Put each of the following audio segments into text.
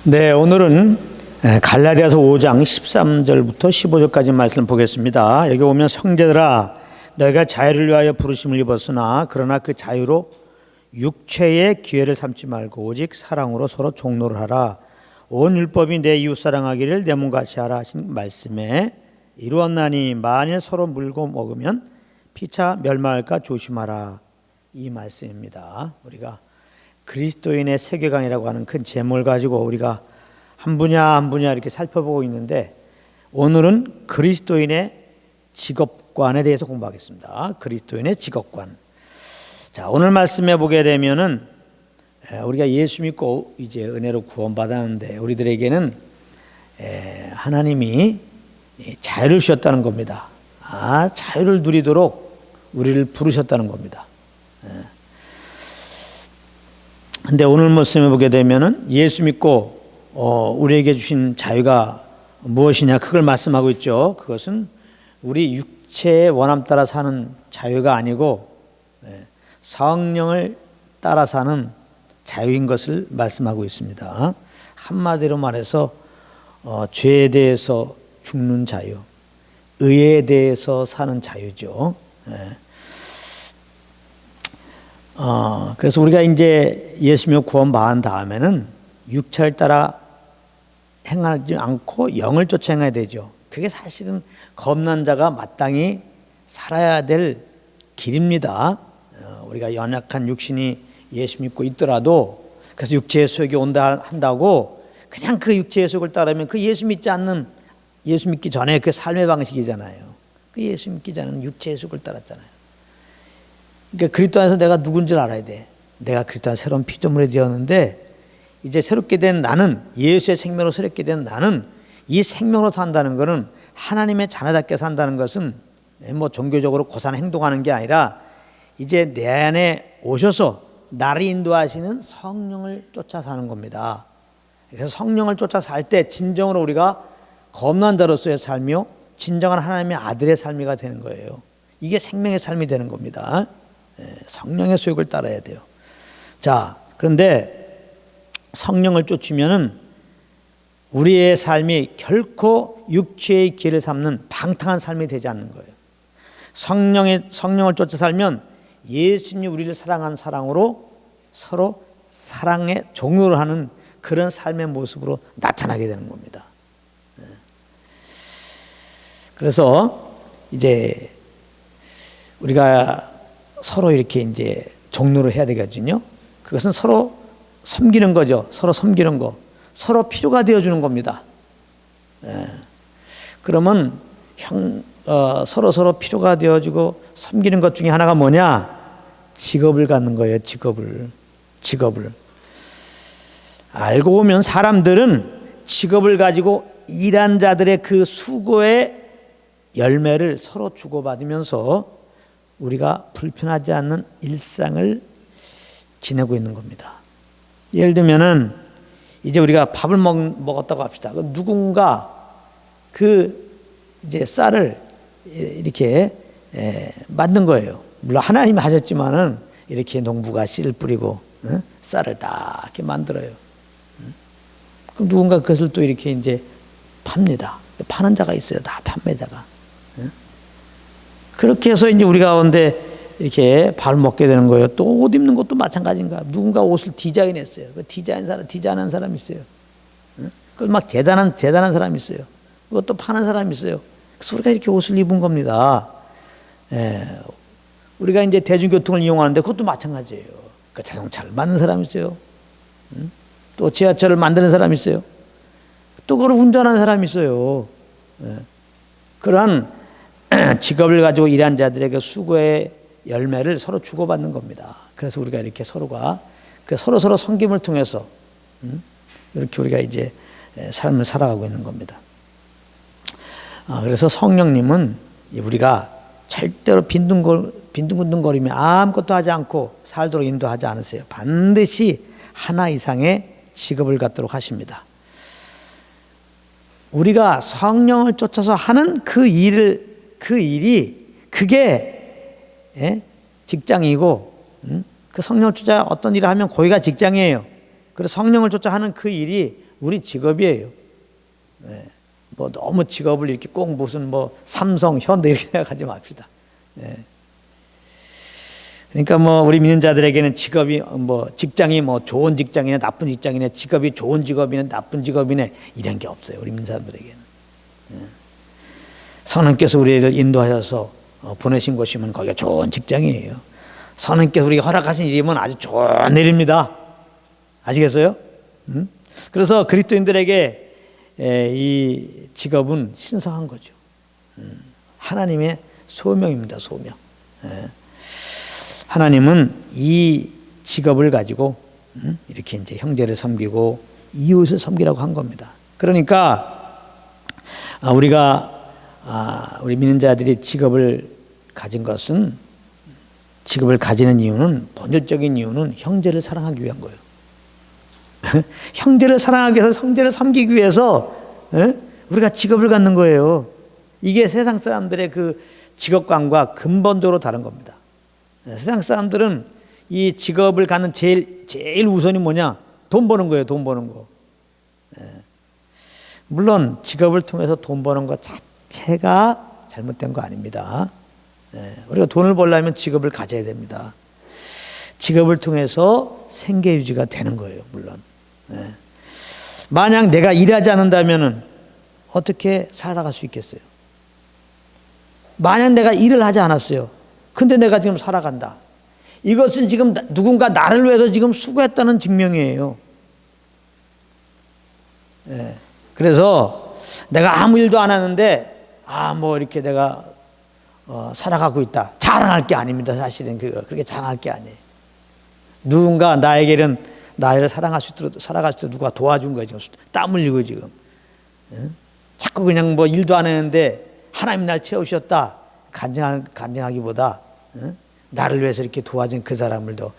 네, 오늘은 갈라디아서 5장 13절부터 15절까지 말씀을 보겠습니다. 여기 보면 형제들아 너희가 자유를 위하여 부르심을 입었으나 그러나 그 자유로 육체의 기회를 삼지 말고 오직 사랑으로 서로 종노를 하라. 온 율법이 내 이웃 사랑하기를 내 몸같이 하라 하신 말씀에 이루었나니 만일 서로 물고 먹으면 피차 멸망할까 조심하라. 이 말씀입니다. 우리가 그리스도인의 세계관이라고 하는 큰 제목을 가지고 우리가 한 분야 한 분야 이렇게 살펴보고 있는데 오늘은 그리스도인의 직업관에 대해서 공부하겠습니다. 그리스도인의 직업관. 자, 오늘 말씀해 보게 되면은 우리가 예수 믿고 이제 은혜로 구원받았는데 우리들에게는 하나님이 자유를 주셨다는 겁니다. 자유를 누리도록 우리를 부르셨다는 겁니다. 근데 오늘 말씀해 보게 되면은 예수 믿고 우리에게 주신 자유가 무엇이냐 그걸 말씀하고 있죠. 그것은 우리 육체의 원함 따라 사는 자유가 아니고 성령을 따라 사는 자유인 것을 말씀하고 있습니다. 한마디로 말해서 죄에 대해서 죽는 자유, 의에 대해서 사는 자유죠. 그래서 우리가 이제 예수 믿고 구원받은 다음에는 육체를 따라 행하지 않고 영을 쫓아 행해야 되죠. 그게 사실은 겁난 자가 마땅히 살아야 될 길입니다. 우리가 연약한 육신이 예수 믿고 있더라도 그래서 육체의 소욕이 온다 한다고 그냥 그 육체의 소욕을 따르면 그 예수 믿지 않는 예수 믿기 전에 그 삶의 방식이잖아요. 그 예수 믿기 전에는 육체의 소욕을 따랐잖아요. 그러니까 그리스도 안에서 내가 누군지를 알아야 돼. 내가 그리스도 안에서 새로운 피조물이 되었는데 이제 새롭게 된 나는 예수의 생명으로 새롭게 된 나는 이 생명으로 산다는 것은 하나님의 자녀답게 산다는 것은 뭐 종교적으로 고산 행동하는 게 아니라 이제 내 안에 오셔서 나를 인도하시는 성령을 쫓아 사는 겁니다. 그래서 성령을 쫓아 살 때 진정으로 우리가 겁난 자로서의 삶이요 진정한 하나님의 아들의 삶이가 되는 거예요. 이게 생명의 삶이 되는 겁니다. 성령의 소욕을 따라야 돼요. 자, 그런데 성령을 쫓으면은 우리의 삶이 결코 육체의 길을 삼는 방탕한 삶이 되지 않는 거예요. 성령을 쫓아 살면 예수님이 우리를 사랑한 사랑으로 서로 사랑의 종로를 하는 그런 삶의 모습으로 나타나게 되는 겁니다. 그래서 이제 우리가 서로 이렇게 이제 종로를 해야 되거든요. 그것은 서로 섬기는 거죠. 서로 섬기는 거. 서로 필요가 되어주는 겁니다. 그러면 서로 필요가 되어주고 섬기는 것 중에 하나가 뭐냐? 직업을 갖는 거예요. 직업을. 알고 보면 사람들은 직업을 가지고 일한 자들의 그 수고의 열매를 서로 주고받으면서 우리가 불편하지 않는 일상을 지내고 있는 겁니다. 예를 들면은 이제 우리가 밥을 먹었다고 합시다. 누군가 그 이제 쌀을 이렇게 만든 거예요. 물론 하나님이 하셨지만은 이렇게 농부가 씨를 뿌리고 쌀을 딱 이렇게 만들어요. 그럼 누군가 그것을 또 이렇게 이제 팝니다. 파는 자가 있어요. 다 판매자가. 그렇게 해서 이제 우리 가운데 이렇게 밥을 먹게 되는 거예요. 또 옷 입는 것도 마찬가지인가. 누군가 옷을 디자인했어요. 그 디자인한 사람이 있어요. 그 막 재단한 사람이 있어요. 그것도 파는 사람이 있어요. 그래서 우리가 이렇게 옷을 입은 겁니다. 우리가 이제 대중교통을 이용하는데 그것도 마찬가지예요. 그 자동차를 만드는 사람이 있어요. 또 지하철을 만드는 사람이 있어요. 또 그걸 운전하는 사람이 있어요. 그러한 직업을 가지고 일한 자들에게 수고의 열매를 서로 주고받는 겁니다. 그래서 우리가 이렇게 서로가 서로 섬김을 통해서 이렇게 우리가 이제 삶을 살아가고 있는 겁니다. 그래서 성령님은 우리가 절대로 빈둥거리며 아무것도 하지 않고 살도록 인도하지 않으세요. 반드시 하나 이상의 직업을 갖도록 하십니다. 우리가 성령을 쫓아서 하는 그 일이 그게 직장이고 그 성령을 쫓아 어떤 일을 하면 거기가 직장이에요. 그래서 성령을 쫓아 하는 그 일이 우리 직업이에요. 예. 뭐 너무 직업을 이렇게 꼭 무슨 뭐 삼성, 현대 이렇게 생각하지 맙시다. 예. 그러니까 뭐 우리 믿는 자들에게는 직업이 뭐 직장이 뭐 좋은 직장이네 나쁜 직장이네 직업이 좋은 직업이네 나쁜 직업이네 이런 게 없어요. 우리 믿는 사람들에게는. 예. 성령께서 우리를 인도하셔서 보내신 곳이면 거기가 좋은 직장이에요. 성령께서 우리가 허락하신 일이면 아주 좋은 일입니다. 아시겠어요? 그래서 그리스도인들에게 이 직업은 신성한 거죠. 하나님의 소명입니다. 소명. 하나님은 이 직업을 가지고 이렇게 이제 형제를 섬기고 이웃을 섬기라고 한 겁니다. 그러니까 우리 믿는 자들이 직업을 가진 것은 직업을 가지는 이유는 본질적인 이유는 형제를 사랑하기 위한 거예요. 형제를 사랑하기 위해서 형제를 섬기기 위해서 우리가 직업을 갖는 거예요. 이게 세상 사람들의 그 직업관과 근본적으로 다른 겁니다. 세상 사람들은 이 직업을 갖는 제일 우선이 뭐냐? 돈 버는 거예요. 돈 버는 거. 물론 직업을 통해서 돈 버는 것 자체가 잘못된 거 아닙니다. 우리가 돈을 벌려면 직업을 가져야 됩니다. 직업을 통해서 생계 유지가 되는 거예요. 물론. 만약 내가 일하지 않는다면 어떻게 살아갈 수 있겠어요? 만약 내가 일을 하지 않았어요. 근데 내가 지금 살아간다. 이것은 지금 누군가 나를 위해서 지금 수고했다는 증명이에요. 그래서 내가 아무 일도 안 하는데 뭐 이렇게 내가 살아가고 있다. 자랑할 게 아닙니다. 사실은 그렇게 자랑할 게 아니에요. 누군가 나에게는 나를 살아갈 수 있도록 누가 도와준 거예요. 지금 땀 흘리고 지금. 자꾸 그냥 뭐 일도 안 했는데 하나님 날 채우셨다. 간증하기보다 나를 위해서 이렇게 도와준 그 사람을 더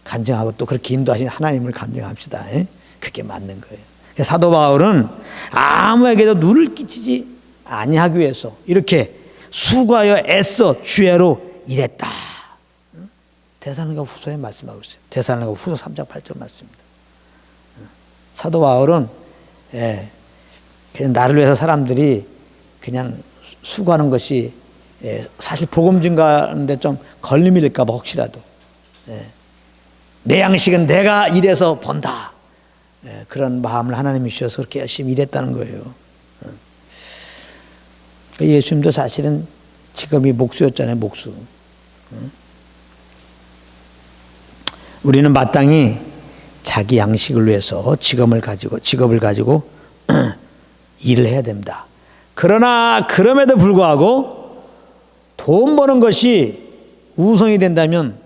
간증하고 또 그렇게 인도하신 하나님을 간증합시다. 그게 맞는 거예요. 사도 바울은 아무에게도 눈을 끼치지 아니하기 위해서 이렇게 수고하여 애써 주야로 일했다. 데살로니가 후서에 말씀하고 있어요. 데살로니가 후서 3장 8절 말씀입니다. 사도 바울은 그냥 나를 위해서 사람들이 그냥 수고하는 것이 사실 복음 증가하는데 좀 걸림이 될까 봐 혹시라도 내 양식은 내가 일해서 번다. 그런 마음을 하나님이 주셔서 그렇게 열심히 일했다는 거예요. 예수님도 사실은 직업이 목수였잖아요. 목수. 우리는 마땅히 자기 양식을 위해서 직업을 가지고 일을 해야 됩니다. 그러나 그럼에도 불구하고 돈 버는 것이 우선이 된다면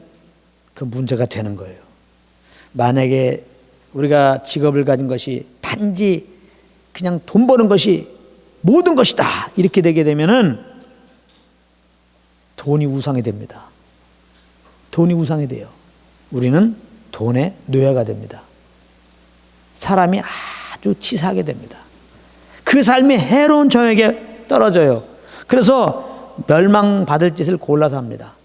그 문제가 되는 거예요. 만약에 우리가 직업을 가진 것이 단지 그냥 돈 버는 것이 모든 것이다 이렇게 되게 되면은 돈이 우상이 됩니다. 돈이 우상이 돼요. 우리는 돈의 노예가 됩니다. 사람이 아주 치사하게 됩니다. 그 삶이 해로운 정에게 떨어져요. 그래서 멸망받을 짓을 골라서 합니다.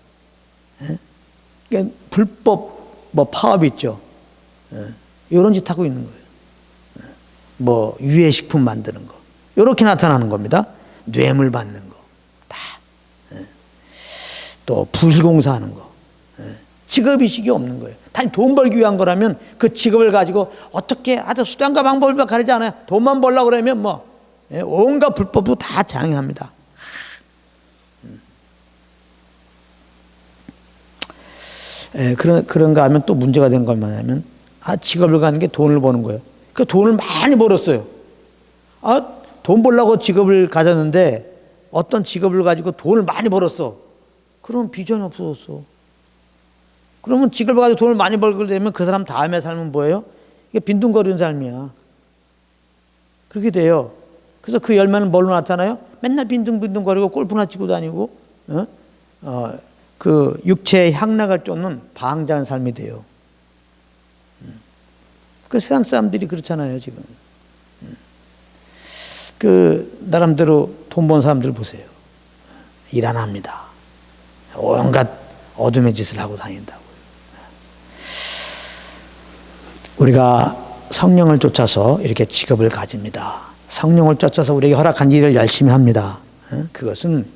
그러니까 불법 파업 있죠. 이런 짓 하고 있는 거예요. 뭐 유해식품 만드는 거 이렇게 나타나는 겁니다. 뇌물 받는 거 다. 또 부실공사하는 거. 직업의식이 없는 거예요. 단지 돈 벌기 위한 거라면 그 직업을 가지고 어떻게 아주 수단과 방법을 가리지 않아요. 돈만 벌려고 그러면 뭐 온갖 불법도 다 장애합니다. 그런가 하면 또 문제가 된 건 뭐냐면 직업을 가는 게 돈을 버는 거예요. 그 돈을 많이 벌었어요. 돈 벌려고 직업을 가졌는데 어떤 직업을 가지고 돈을 많이 벌었어. 그러면 비전이 없어졌어. 그러면 직업을 가지고 돈을 많이 벌게 되면 그 사람 다음의 삶은 뭐예요? 이게 빈둥거리는 삶이야. 그렇게 돼요. 그래서 그 열매는 뭘로 나타나요? 맨날 빈둥빈둥거리고 골프나 치고 다니고 그 육체의 향락을 쫓는 방자한 삶이 돼요. 그 세상 사람들이 그렇잖아요 지금. 그 나름대로 돈 번 사람들 보세요. 일 안 합니다. 온갖 어둠의 짓을 하고 다닌다고요. 우리가 성령을 쫓아서 이렇게 직업을 가집니다. 성령을 쫓아서 우리에게 허락한 일을 열심히 합니다. 그것은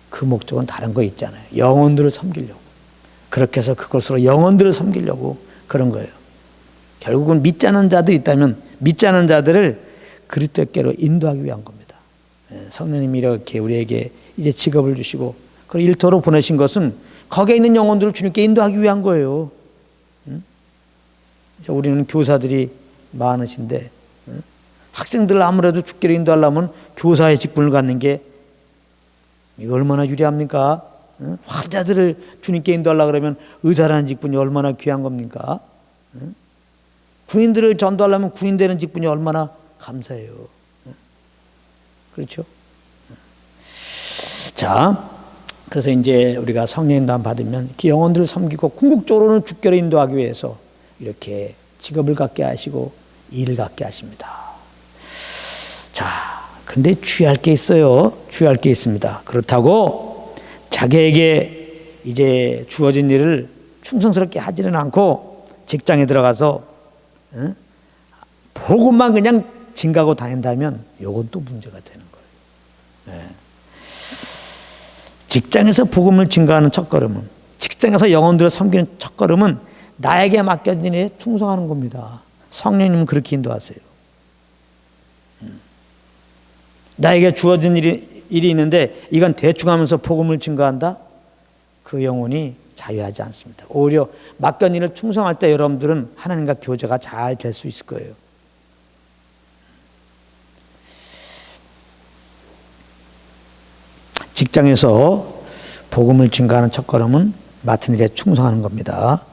그 목적은 다른 거 있잖아요. 영혼들을 섬기려고. 그렇게 해서 그것으로 영혼들을 섬기려고 그런 거예요. 결국은 믿지 않은 자들이 있다면 믿지 않은 자들을 그리스도께로 인도하기 위한 겁니다. 성령님이 이렇게 우리에게 이제 직업을 주시고 그 일터로 보내신 것은 거기에 있는 영혼들을 주님께 인도하기 위한 거예요. 우리는 교사들이 많으신데 학생들 아무래도 주께로 인도하려면 교사의 직분을 갖는 게 이거 얼마나 유리합니까? 환자들을 주님께 인도하려고 그러면 의사라는 직분이 얼마나 귀한 겁니까? 군인들을 전도하려면 군인 되는 직분이 얼마나 감사해요. 그렇죠? 자, 그래서 이제 우리가 성령 인도함 받으면 이렇게 영혼들을 섬기고 궁극적으로는 주께로 인도하기 위해서 이렇게 직업을 갖게 하시고 일을 갖게 하십니다. 자, 근데 주의할 게 있어요. 주의할 게 있습니다. 그렇다고 자기에게 이제 주어진 일을 충성스럽게 하지는 않고 직장에 들어가서 복음만 그냥 증가하고 다닌다면 이건 또 문제가 되는 거예요. 직장에서 복음을 증가하는 첫걸음은, 직장에서 영혼들을 섬기는 첫걸음은 나에게 맡겨진 일에 충성하는 겁니다. 성령님은 그렇게 인도하세요. 나에게 주어진 일이 있는데 이건 대충 하면서 복음을 증가한다? 그 영혼이 자유하지 않습니다. 오히려 맡겨진 일을 충성할 때 여러분들은 하나님과 교제가 잘 될 수 있을 거예요. 직장에서 복음을 증가하는 첫걸음은 맡은 일에 충성하는 겁니다.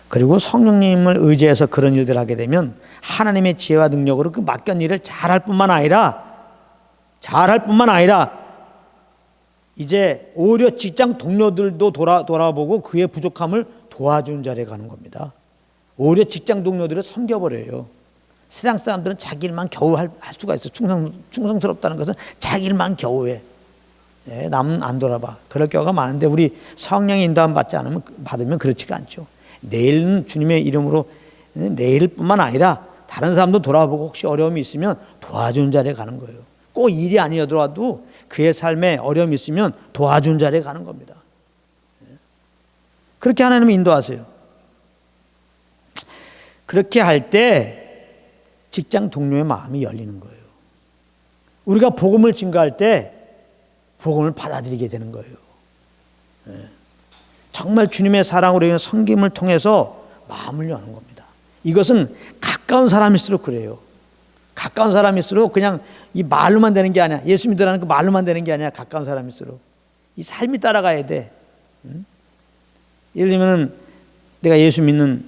그리고 성령님을 의지해서 그런 일들을 하게 되면 하나님의 지혜와 능력으로 그 맡겨진 일을 잘할 뿐만 아니라 이제 오히려 직장 동료들도 돌아보고 그의 부족함을 도와주는 자리에 가는 겁니다. 오히려 직장 동료들을 섬겨버려요. 세상 사람들은 자기 일만 겨우 할 수가 있어. 충성스럽다는 것은 자기 일만 겨우 해. 남은 안 돌아봐. 그럴 경우가 많은데 우리 성령의 인도함 받으면 그렇지가 않죠. 내일은 주님의 이름으로 내일뿐만 아니라 다른 사람도 돌아보고 혹시 어려움이 있으면 도와주는 자리에 가는 거예요. 꼭 일이 아니더라도 그의 삶에 어려움이 있으면 도와주는 자리에 가는 겁니다. 그렇게 하나님은 인도하세요. 그렇게 할 때 직장 동료의 마음이 열리는 거예요. 우리가 복음을 증거할 때 복음을 받아들이게 되는 거예요. 정말 주님의 사랑으로 인한 섬김을 통해서 마음을 여는 겁니다. 이것은 가까운 사람일수록 그래요. 가까운 사람일수록 그냥 이 말로만 되는 게 아니야. 예수 믿으라는 그 말로만 되는 게 아니야. 가까운 사람일수록 이 삶이 따라가야 돼. 예를 들면은 내가 예수 믿는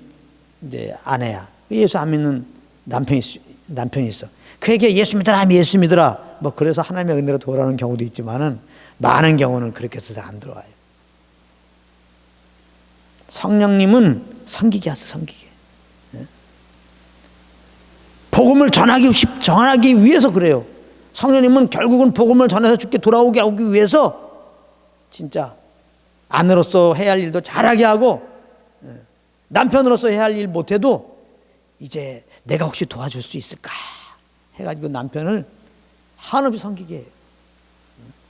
이제 아내야. 예수 안 믿는 남편이 있어. 그에게 예수 믿어라, 예수 믿어라. 뭐 그래서 하나님의 은혜로 돌아오는 경우도 있지만은 많은 경우는 그렇게 해서 안 들어와요. 성령님은 섬기게 하세요. 섬기게. 복음을 전하기 위해서 그래요. 성령님은 결국은 복음을 전해서 주께 돌아오게 하기 위해서 진짜 아내로서 해야 할 일도 잘하게 하고 남편으로서 해야 할 일 못해도 이제 내가 혹시 도와줄 수 있을까 해가지고 남편을 한없이 섬기게 해요.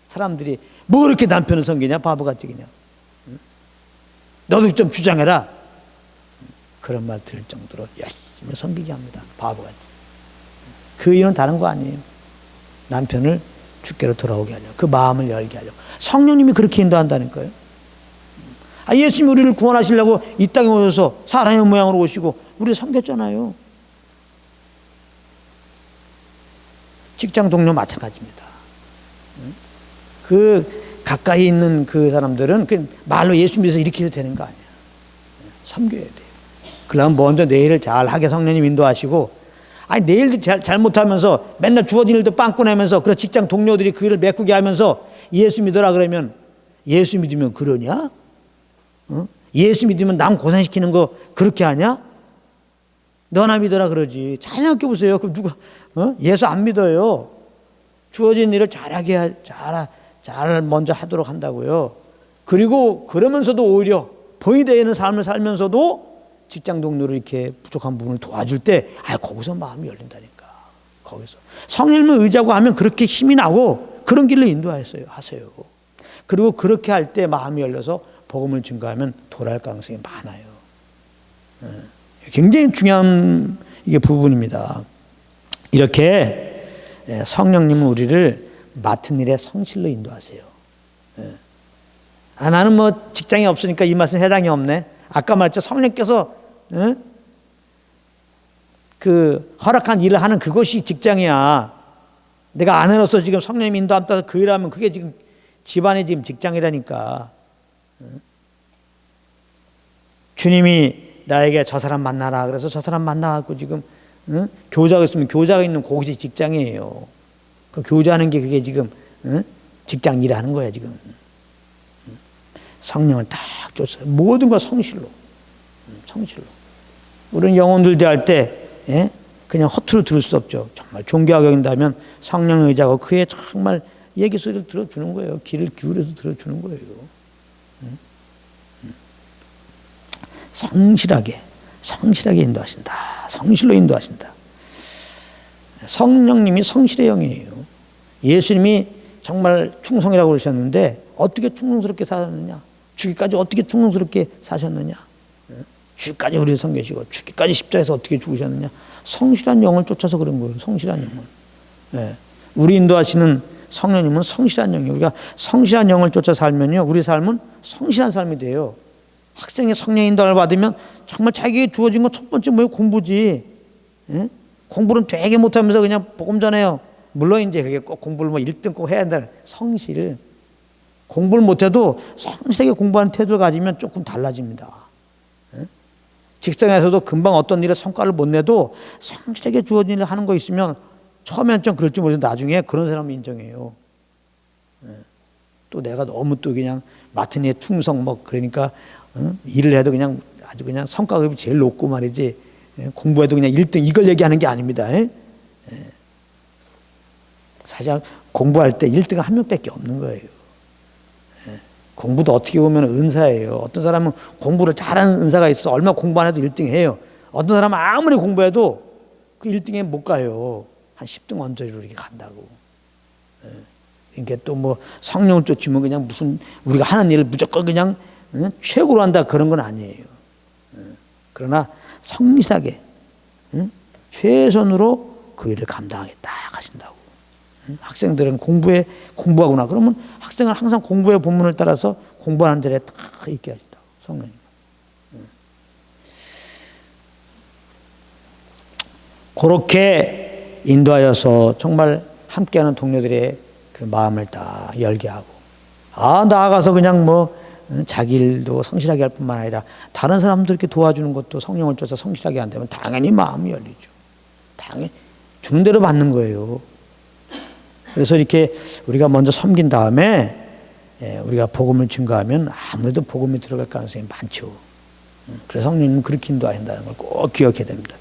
사람들이 뭐 이렇게 남편을 섬기냐, 바보같이 그냥. 너도 좀 주장해라. 그런 말 들을 정도로 열심히 섬기게 합니다. 바보같이. 그 이유는 다른 거 아니에요. 남편을 주께로 돌아오게 하려고, 그 마음을 열게 하려고. 성령님이 그렇게 인도한다는 거예요. 예수님이 우리를 구원하시려고 이 땅에 오셔서 사람의 모양으로 오시고 우리를 섬겼잖아요. 직장 동료 마찬가지입니다. 그 가까이 있는 그 사람들은 그 말로 예수 믿어서 이렇게 해도 되는 거 아니야. 섬겨야 돼요. 그러면 먼저 내 일을 잘하게 성령님 인도하시고, 내 일도 잘못하면서 맨날 주어진 일도 빵꾸 내면서 그래 직장 동료들이 그 일을 메꾸게 하면서 예수 믿어라 그러면 예수 믿으면 그러냐? 예수 믿으면 남 고생시키는 거 그렇게 하냐? 너나 믿어라 그러지. 잘 생각해 보세요. 그럼 누가 예수 안 믿어요. 주어진 일을 잘 먼저 하도록 한다고요. 그리고 그러면서도 오히려 본이 되는 삶을 살면서도 직장 동료를 이렇게 부족한 부분을 도와줄 때, 거기서 마음이 열린다니까. 거기서 성령님을 의지하고 하면 그렇게 힘이 나고 그런 길로 하세요. 그리고 그렇게 할 때 마음이 열려서 복음을 증거하면 돌아갈 가능성이 많아요. 굉장히 중요한 이게 부분입니다. 이렇게 성령님은 우리를 맡은 일에 성실로 인도하세요. 나는 뭐 직장이 없으니까 이 말씀 해당이 없네. 아까 말했죠. 성령께서 그 허락한 일을 하는 그것이 직장이야. 내가 아내로서 지금 성령님 인도함 따라서 그 일하면 그게 지금 집안의 지금 직장이라니까. 주님이 나에게 저 사람 만나라 그래서 저 사람 만나갖고 지금 교자가 있으면 교자가 있는 곳이 직장이에요. 그 교자하는 게 그게 지금 직장 일하는 거야 지금. 성령을 딱 줬어요. 모든 걸 성실로. 우리는 영혼들 대할 때 그냥 허투루 들을 수 없죠. 정말 존귀하게 여긴다면 성령을 의지하고 그의 정말 얘기 소리를 들어주는 거예요. 귀를 기울여서 들어주는 거예요. 성실하게 인도하신다. 성실로 인도하신다. 성령님이 성실의 영이에요. 예수님이 정말 충성이라고 그러셨는데 어떻게 충성스럽게 사셨느냐? 죽기까지 어떻게 충성스럽게 사셨느냐? 죽기까지 우리를 섬기시고 죽기까지 십자가에서 어떻게 죽으셨느냐? 성실한 영을 쫓아서 그런 거예요. 성실한 영을. 우리 인도하시는 성령님은 성실한 영이에요. 우리가 성실한 영을 쫓아 살면요, 우리 삶은 성실한 삶이 돼요. 학생이 성령 인도를 받으면 정말 자기에게 주어진 건 첫 번째 뭐예요? 공부지. 공부는 되게 못하면서 그냥 복음 전해요. 물론 이제 그게 꼭 공부를 뭐 1등 꼭 해야 한다는 성실. 공부를 못해도 성실하게 공부하는 태도를 가지면 조금 달라집니다. 직장에서도 금방 어떤 일에 성과를 못 내도 성실하게 주어진 일을 하는 거 있으면 처음엔 좀 그럴지 모르겠는데 나중에 그런 사람을 인정해요. 또 내가 너무 또 그냥 맡은 일에 충성 뭐 그러니까 일을 해도 그냥 아주 그냥 성과급이 제일 높고 말이지 공부해도 그냥 1등 이걸 얘기하는 게 아닙니다. 사실 공부할 때 1등은 한 명밖에 없는 거예요. 공부도 어떻게 보면 은사예요. 어떤 사람은 공부를 잘하는 은사가 있어서 얼마 공부 안 해도 1등 해요. 어떤 사람은 아무리 공부해도 그 1등에 못 가요. 한 10등 언저리로 이렇게 간다고. 그러니까 또 뭐 성령을 쫓으면 그냥 무슨 우리가 하는 일을 무조건 그냥 최고로 한다 그런 건 아니에요. 그러나 성실하게 최선으로 그 일을 감당하겠다 하신다고. 학생들은 공부하구나. 그러면 학생은 항상 공부의 본문을 따라서 공부하는 자리에 딱 있게 하신다고. 성령님. 그렇게 인도하여서 정말 함께하는 동료들의 그 마음을 딱 열게 하고, 나아가서 그냥 뭐 자기 일도 성실하게 할 뿐만 아니라 다른 사람들께 도와주는 것도 성령을 쫓아 성실하게 한다면 당연히 마음이 열리죠. 당연히 주는 대로 받는 거예요. 그래서 이렇게 우리가 먼저 섬긴 다음에 우리가 복음을 증거하면 아무래도 복음이 들어갈 가능성이 많죠. 그래서 성령님은 그렇게 인도하신다는 걸 꼭 기억해야 됩니다.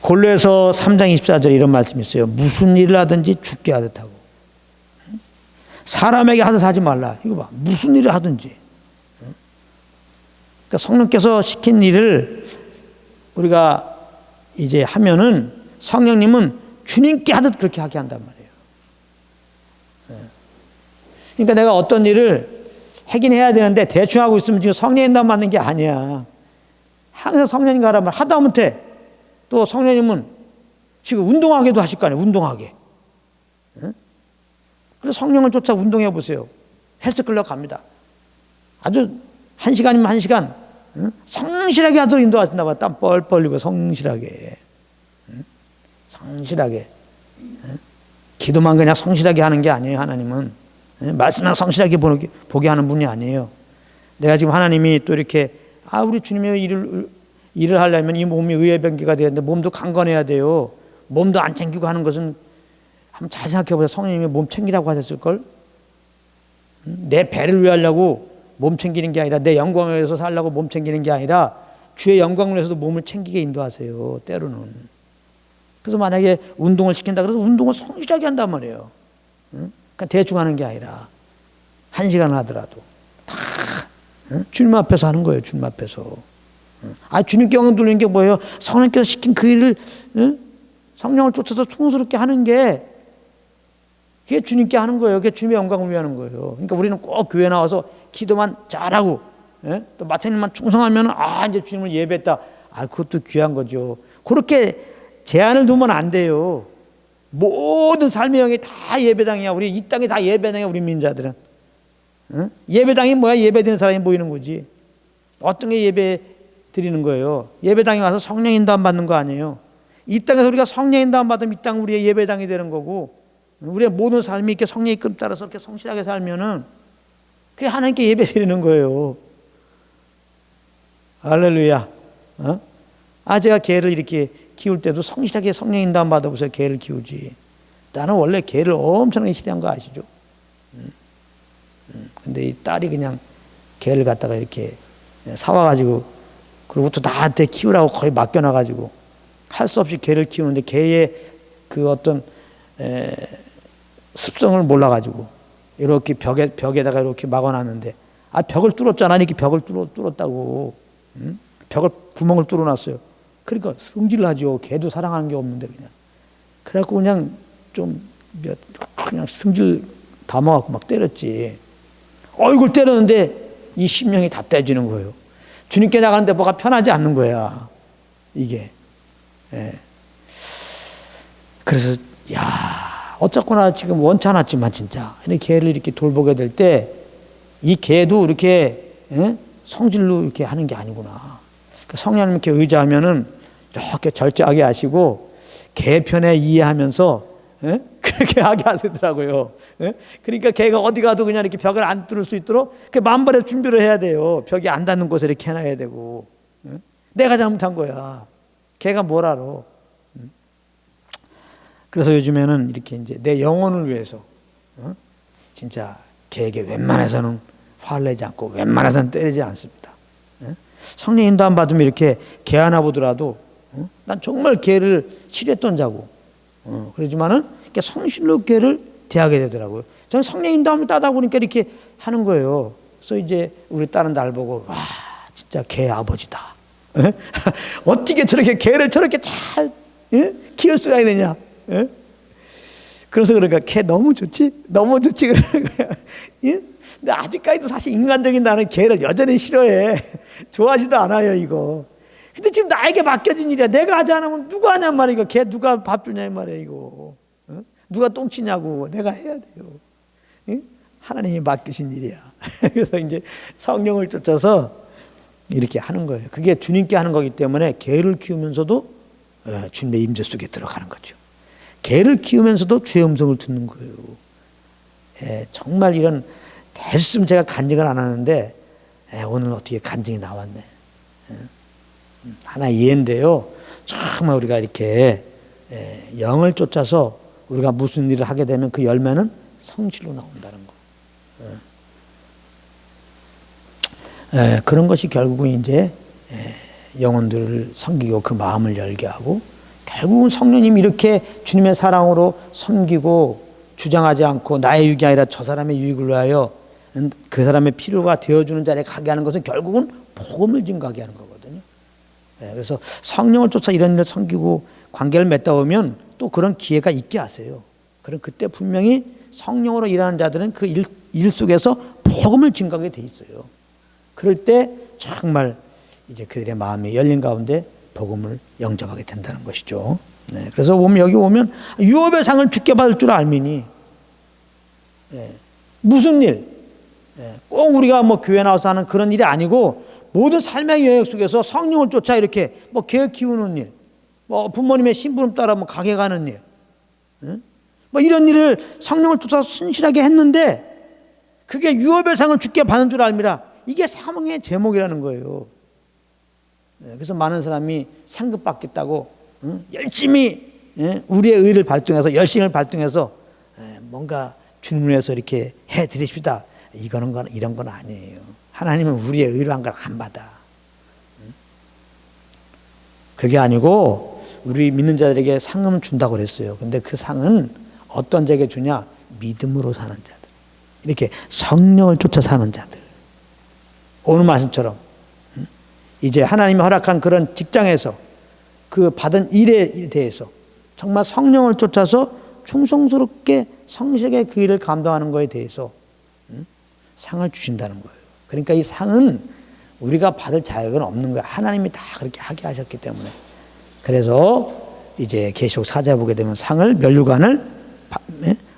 골로새서 3장 24절에 이런 말씀이 있어요. 무슨 일을 하든지 죽게 하듯 하고 사람에게 하듯 하지 말라. 이거 봐. 무슨 일을 하든지. 그러니까 성령께서 시킨 일을 우리가 이제 하면은 성령님은 주님께 하듯 그렇게 하게 한단 말이에요. 그러니까 내가 어떤 일을 하긴 해야 되는데 대충 하고 있으면 지금 성령님 인도만 받는 게 아니야. 항상 성령님 가라면 하다 못해 또 성령님은 지금 운동하게도 하실 거 아니에요. 운동하게. 그래서 성령을 쫓아 운동해 보세요. 헬스클럽 갑니다. 아주 1시간이면 1시간 성실하게 하도록 인도하신다 봐. 땀 뻘뻘 흘리고 성실하게. 성실하게. 기도만 그냥 성실하게 하는 게 아니에요. 하나님은 말씀만 성실하게 보게 하는 분이 아니에요. 내가 지금 하나님이 또 이렇게 우리 주님의 일을 하려면 이 몸이 의의 병기가 되는데 몸도 강건해야 돼요. 몸도 안 챙기고 하는 것은 한번 잘 생각해 보세요. 성령님이 몸 챙기라고 하셨을걸? 내 배를 위하려고 몸 챙기는 게 아니라 내 영광을 위해서 살려고 몸 챙기는 게 아니라 주의 영광을 위해서도 몸을 챙기게 인도하세요. 때로는. 그래서 만약에 운동을 시킨다 그래서 운동을 성실하게 한단 말이에요. 그러니까 대충 하는 게 아니라 1시간 하더라도 다 주님 앞에서 하는 거예요. 주님 앞에서. 주님께 영광 돌리는 게 뭐예요? 성령께서 시킨 그 일을 성령을 쫓아서 충성스럽게 하는 게 그게 주님께 하는 거예요. 그게 주님의 영광을 위하는 거예요. 그러니까 우리는 꼭 교회 나와서 기도만 잘하고 또 마태님만 충성하면 이제 주님을 예배했다. 그것도 귀한 거죠. 그렇게 제한을 두면 안 돼요. 모든 삶의 영이 다 예배당이야. 우리 이 땅이 다 예배당이야. 우리 민자들은. 예배당이 뭐야? 예배드리는 사람이 모이는 거지. 어떤 게 예배 드리는 거예요? 예배당에 와서 성령 인도함 받는 거 아니에요. 이 땅에서 우리가 성령 인도함 받으면 이 땅 우리의 예배당이 되는 거고, 우리의 모든 삶이 이렇게 성령의 이끌음 따라서 이렇게 성실하게 살면은 그게 하나님께 예배 드리는 거예요. 할렐루야. 제가 개를 이렇게 키울 때도 성실하게 성령 인도함 받아보세요. 개를 키우지. 나는 원래 개를 엄청나게 싫어한 거 아시죠? 근데 이 딸이 그냥 개를 갖다가 이렇게 사와가지고 그리고 또 나한테 키우라고 거의 맡겨놔가지고 할 수 없이 개를 키우는데 개의 그 어떤 습성을 몰라가지고 이렇게 벽에다가 이렇게 막아놨는데 벽을 뚫었잖아. 이렇게 벽을 뚫었다고. 벽을 구멍을 뚫어놨어요. 그러니까 승질을 하죠. 개도 사랑하는 게 없는데 그냥. 그래갖고 그냥 그냥 승질 담아갖고 막 때렸지. 이걸 때렸는데 이 심령이 답답해지는 거예요. 주님께 나가는데 뭐가 편하지 않는 거야. 이게. 그래서 어쨌거나 지금 원치 않았지만 진짜 개를 이렇게 돌보게 될 때 이 개도 이렇게 성질로 이렇게 하는 게 아니구나. 성령님 이렇게 의지하면은 이렇게 절제하게 하시고 개 편에 이해하면서 그렇게 하게 하시더라고요. 그러니까 개가 어디 가도 그냥 이렇게 벽을 안 뚫을 수 있도록 만번의 준비를 해야 돼요. 벽이 안 닿는 곳에 이렇게 해놔야 되고. 내가 잘못한 거야. 개가 뭘 알아. 그래서 요즘에는 이렇게 이제 내 영혼을 위해서 진짜 개에게 웬만해서는 화를 내지 않고 웬만해서는 때리지 않습니다. 성령 인도함 받으면 이렇게 개 하나 보더라도 난 정말 개를 싫어했던 자고 그러지만은 성실로 개를 대하게 되더라고요. 저는 성령 인도함을 따다 보니까 이렇게 하는 거예요. 그래서 이제 우리 딸은 날 보고 와 진짜 개 아버지다. 어떻게 저렇게 개를 저렇게 잘 키울 수가 있느냐. 그래서 그러니까 개 너무 좋지? 너무 좋지 그러는 거야. 근데 아직까지도 사실 인간적인 나는 개를 여전히 싫어해. 좋아하지도 않아요 이거. 근데 지금 나에게 맡겨진 일이야. 내가 하지 않으면 누가 하냔 말이야. 이거 개 누가 밥 주냐 이 말이야 이거. 누가 똥 치냐고. 내가 해야 돼요. 하나님이 맡기신 일이야. 그래서 이제 성령을 쫓아서 이렇게 하는 거예요. 그게 주님께 하는 거기 때문에 개를 키우면서도 주님의 임재 속에 들어가는 거죠. 개를 키우면서도 주의 음성을 듣는 거예요. 정말 이런 대수좀 제가 간증을 안 하는데 오늘 어떻게 간증이 나왔네. 하나의 예인데요. 정말 우리가 이렇게 영을 쫓아서 우리가 무슨 일을 하게 되면 그 열매는 성실로 나온다는 거. 그런 것이 결국은 이제 영혼들을 섬기고 그 마음을 열게 하고 결국은 성령님이 이렇게 주님의 사랑으로 섬기고 주장하지 않고 나의 유익이 아니라 저 사람의 유익을 위하여 그 사람의 필요가 되어주는 자리에 가게 하는 것은 결국은 복음을 증가하게 하는 거거든요. 그래서 성령을 쫓아 이런 일을 섬기고 관계를 맺다 보면 또 그런 기회가 있게 하세요. 그럼 그때 분명히 성령으로 일하는 자들은 그 일 속에서 복음을 증가하게 돼 있어요. 그럴 때 정말 이제 그들의 마음이 열린 가운데 복음을 영접하게 된다는 것이죠. 그래서 보면 여기 오면 유업의 상을 주께 받을 줄 알미니 무슨 일? 꼭 우리가 뭐 교회 나와서 하는 그런 일이 아니고 모든 삶의 영역 속에서 성령을 쫓아 이렇게 뭐 개 키우는 일, 뭐 부모님의 심부름 따라 뭐 가게 가는 일, 뭐 이런 일을 성령을 쫓아 순실하게 했는데 그게 유업의 상을 주께 받는 줄 알미라. 이게 사명의 제목이라는 거예요. 그래서 많은 사람이 상급 받겠다고 열심히 우리의 의를 발동해서 열심을 발동해서 뭔가 주님을 위해서 이렇게 해드리십시다. 이런 건 아니에요. 하나님은 우리의 의로 한 걸 안 받아. 그게 아니고 우리 믿는 자들에게 상은 준다고 그랬어요. 근데 그 상은 어떤 자에게 주냐? 믿음으로 사는 자들. 이렇게 성령을 쫓아 사는 자들. 오늘 말씀처럼 이제 하나님이 허락한 그런 직장에서 그 받은 일에 대해서 정말 성령을 쫓아서 충성스럽게 성실하게 그 일을 감당하는 것에 대해서 상을 주신다는 거예요. 그러니까 이 상은 우리가 받을 자격은 없는 거예요. 하나님이 다 그렇게 하게 하셨기 때문에. 그래서 이제 계시록 4장 보게 되면 상을 면류관을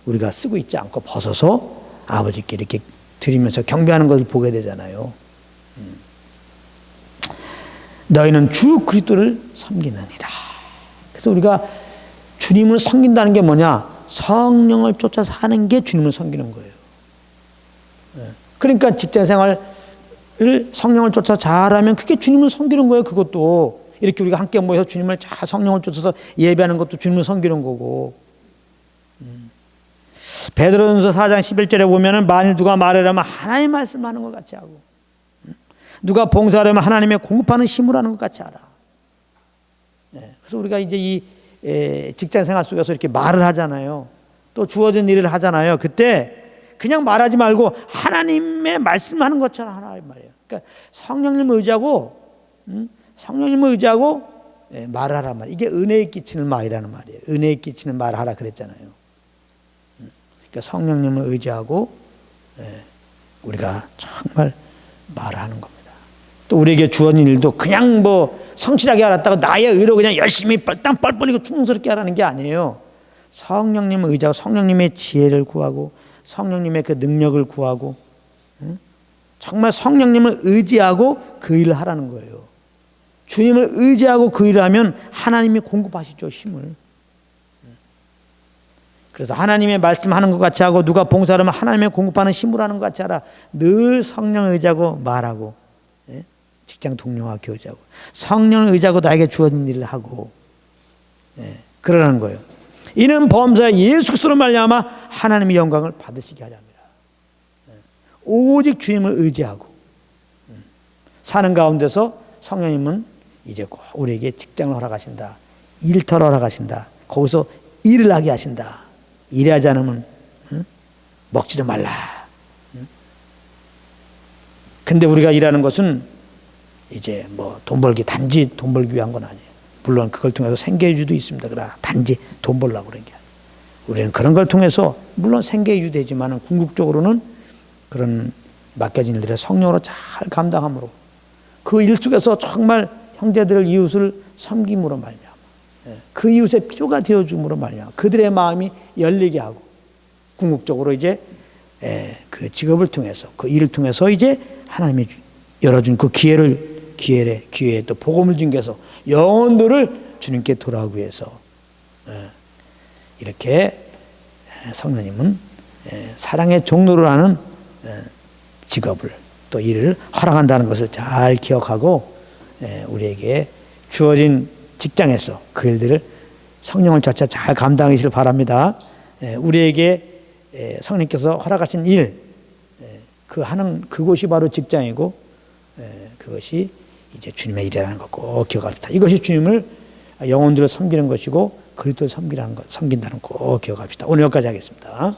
우리가 쓰고 있지 않고 벗어서 아버지께 이렇게 드리면서 경배하는 것을 보게 되잖아요. 너희는 주 그리스도를 섬기느니라. 그래서 우리가 주님을 섬긴다는 게 뭐냐? 성령을 쫓아 사는 게 주님을 섬기는 거예요. 그러니까 직장생활을 성령을 쫓아 잘하면 그게 주님을 섬기는 거예요. 그것도 이렇게 우리가 함께 모여서 주님을 잘 성령을 쫓아서 예배하는 것도 주님을 섬기는 거고. 베드로전서 4장 11절에 보면은 만일 누가 말하려면 하나님의 말씀하는 것 같이 하고 누가 봉사하려면 하나님의 공급하는 힘을 하는 것 같이 하라. 그래서 우리가 이제 이 직장생활 속에서 이렇게 말을 하잖아요. 또 주어진 일을 하잖아요. 그때 그냥 말하지 말고 하나님의 말씀하는 것처럼 하라 말이에요. 그러니까 성령님을 의지하고 말을 하란 말이에요. 이게 은혜에 끼치는 말이라는 말이에요. 은혜에 끼치는 말을 하라 그랬잖아요. 그러니까 성령님을 의지하고 우리가 정말 말을 하는 겁니다. 또 우리에게 주어진 일도 그냥 뭐 성실하게 알았다가 나의 의로 그냥 열심히 땀 뻘뻘이고 충성스럽게 하라는 게 아니에요. 성령님을 의지하고 성령님의 지혜를 구하고 성령님의 그 능력을 구하고 정말 성령님을 의지하고 그 일을 하라는 거예요. 주님을 의지하고 그 일을 하면 하나님이 공급하시죠, 힘을. 그래서 하나님의 말씀하는 것 같이 하고 누가 봉사하면 하나님의 공급하는 힘을 하는 것 같이 하라. 늘 성령을 의지하고 말하고 직장 동료와 교제하고 성령을 의지하고 나에게 주어진 일을 하고 그러라는 거예요. 이는 범사에 예수 그리스도로 말미암아 하나님의 영광을 받으시게 하려 합니다. 오직 주님을 의지하고 사는 가운데서 성령님은 이제 꼭 우리에게 직장을 허락하신다. 일터를 허락하신다. 거기서 일을 하게 하신다. 일하지 않으면 먹지도 말라. 근데 우리가 일하는 것은 이제 뭐 돈 벌기 단지 돈 벌기 위한 건 아니에요. 물론 그걸 통해서 생계유지도 있습니다. 그러나 단지 돈 벌려고 그런 게 아니에요. 우리는 그런 걸 통해서 물론 생계유지 되지만 궁극적으로는 그런 맡겨진 일들을 성령으로 잘 감당함으로 그 일 속에서 정말 형제들을 이웃을 섬김으로 말미암아 그 이웃의 필요가 되어줌으로 말미암아 그들의 마음이 열리게 하고 궁극적으로 이제 그 직업을 통해서 그 일을 통해서 이제 하나님이 열어준 그 기회에 또 복음을 증거해서 영혼들을 주님께 돌아오기 위해서 이렇게 성령님은 사랑의 종로를 하는 직업을 또 일을 허락한다는 것을 잘 기억하고 우리에게 주어진 직장에서 그 일들을 성령을 쫓아 잘 감당하시길 바랍니다. 우리에게 성령께서 허락하신 일, 그 하는 그곳이 바로 직장이고 그것이 이제 주님의 일이라는 거 꼭 기억합시다. 이것이 주님을 영혼들을 섬기는 것이고 그리스도를 섬긴다는 거 꼭 기억합시다. 오늘 여기까지 하겠습니다.